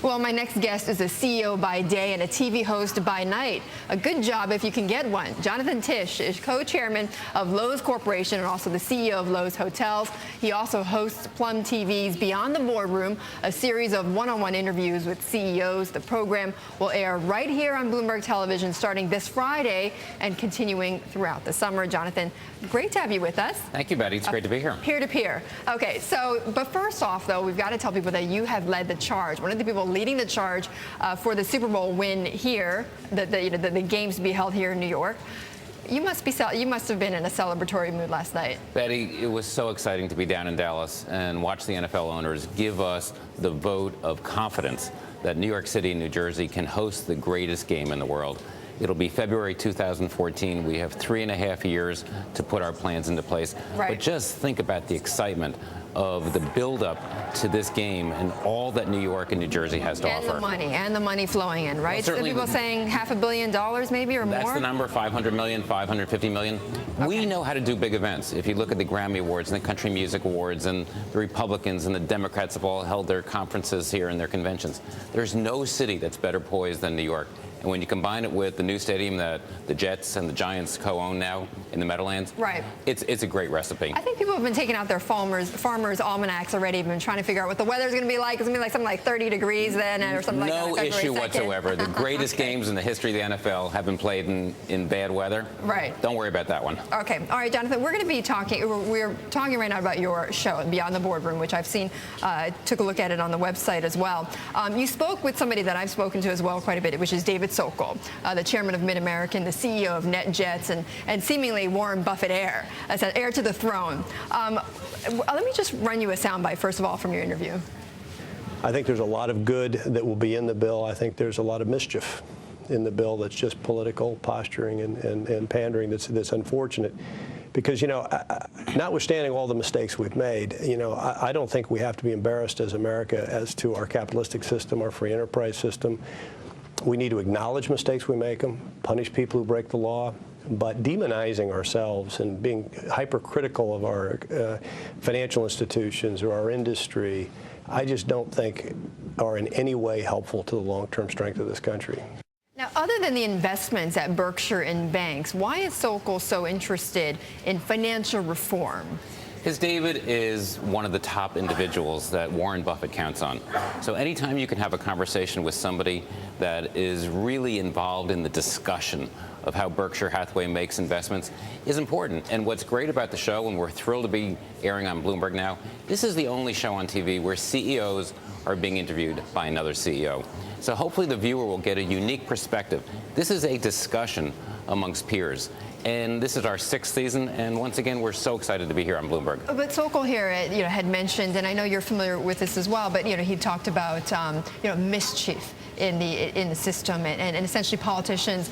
Well, my next guest is a CEO by day and a TV host by night. A good job if you can get one. Jonathan Tisch is co-chairman of Loews Corporation and also the CEO of Loews Hotels. He also hosts Plum TV's Beyond the Boardroom, a series of one-on-one interviews with CEOs. The program will air right here on Bloomberg Television starting this Friday and continuing throughout the summer. Jonathan, great to have you with us. Thank you, Betty. It's great to be here. Peer-to-peer. Okay, but first off, though, we've got to tell people that you have led the charge. One of the people leading the charge for the Super Bowl win here, the games to be held here in New York. You must have been in a celebratory mood last night. Betty, it was so exciting to be down in Dallas and watch the NFL owners give us the vote of confidence that New York City and New Jersey can host the greatest game in the world. It'll be February 2014. We have 3.5 years to put our plans into place. Right. But just think about the excitement of the build-up to this game and all that New York and New Jersey has to offer. And the money flowing in, right? Well, so people saying $500 million maybe or more? That's the number, 500 million, 550 million. Okay. We know how to do big events. If you look at the Grammy Awards and the Country Music Awards, and the Republicans and the Democrats have all held their conferences here and their conventions. There's no city that's better poised than New York. And when you combine it with the new stadium that the Jets and the Giants co-own now in the Meadowlands, right, it's a great recipe. I think people have been taking out their farmers' almanacs already, been trying to figure out what the weather's going to be like. It's going to be like something like 30 degrees then, or something like that. No issue whatsoever. The greatest Okay. games in the history of the NFL have been played in bad weather. Right. Don't worry about that one. Okay. All right, Jonathan, we're going to be we're talking right now about your show, Beyond the Boardroom, which I've seen, took a look at it on the website as well. You spoke with somebody that I've spoken to as well quite a bit, which is David Sokol, the chairman of MidAmerican, the CEO of NetJets, and seemingly Warren Buffett heir to the throne. Let me just run you a soundbite, first of all, from your interview. I think there's a lot of good that will be in the bill. I think there's a lot of mischief in the bill that's just political posturing and pandering that's unfortunate. Because, notwithstanding all the mistakes we've made, I don't think we have to be embarrassed as America as to our capitalistic system, our free enterprise system. We need to acknowledge mistakes we make them, punish people who break the law, but demonizing ourselves and being hypercritical of our financial institutions or our industry, I just don't think are in any way helpful to the long-term strength of this country. Now, other than the investments at Berkshire and banks, why is Sokol so interested in financial reform? Because David is one of the top individuals that Warren Buffett counts on. So anytime you can have a conversation with somebody that is really involved in the discussion of how Berkshire Hathaway makes investments is important. And what's great about the show, and we're thrilled to be airing on Bloomberg now, this is the only show on TV where CEOs are being interviewed by another CEO. So hopefully the viewer will get a unique perspective. This is a discussion amongst peers. And this is our 6th season, and once again, we're so excited to be here on Bloomberg. But Sokol here, had mentioned, and I know you're familiar with this as well, but he talked about mischief in the system and essentially politicians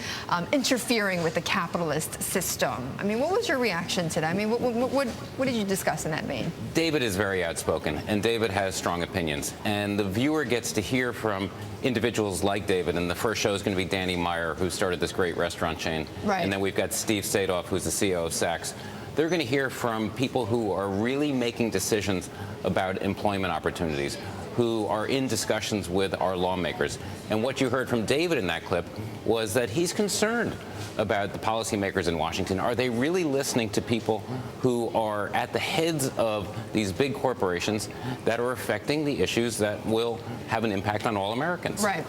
interfering with the capitalist system. I mean, what was your reaction to that? I mean, what did you discuss in that vein? David is very outspoken, and David has strong opinions, and the viewer gets to hear from individuals like David. And the first show is going to be Danny Meyer, who started this great restaurant chain. Right. And then we've got Steve Sadoff, who's the CEO of Saks. They're going to hear from people who are really making decisions about employment opportunities, who are in discussions with our lawmakers. And what you heard from David in that clip was that he's concerned about the policymakers in Washington. Are they really listening to people who are at the heads of these big corporations that are affecting the issues that will have an impact on all Americans? Right.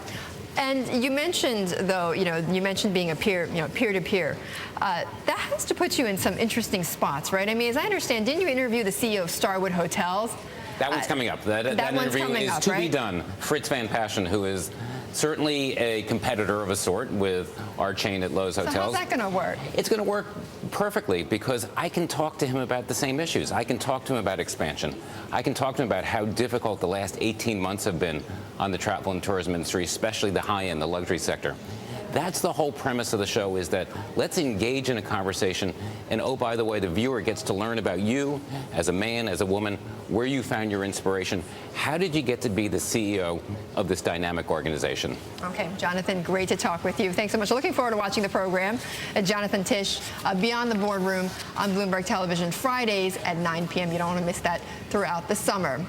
And you mentioned, though, you mentioned being a peer-to-peer. That has to put you in some interesting spots, right? I mean, as I understand, didn't you interview the CEO of Starwood Hotels? That one's coming up. That interview is to be done. Fritz Van Paschen, who is certainly a competitor of a sort with our chain at Loews Hotels. So how's that going to work? It's going to work perfectly because I can talk to him about the same issues. I can talk to him about expansion. I can talk to him about how difficult the last 18 months have been on the travel and tourism industry, especially the high-end, the luxury sector. That's the whole premise of the show, is that let's engage in a conversation. And oh, by the way, the viewer gets to learn about you as a man, as a woman, where you found your inspiration. How did you get to be the CEO of this dynamic organization? Okay, Jonathan, great to talk with you. Thanks so much. Looking forward to watching the program. Jonathan Tisch, Beyond the Boardroom on Bloomberg Television, Fridays at 9 p.m. You don't want to miss that throughout the summer.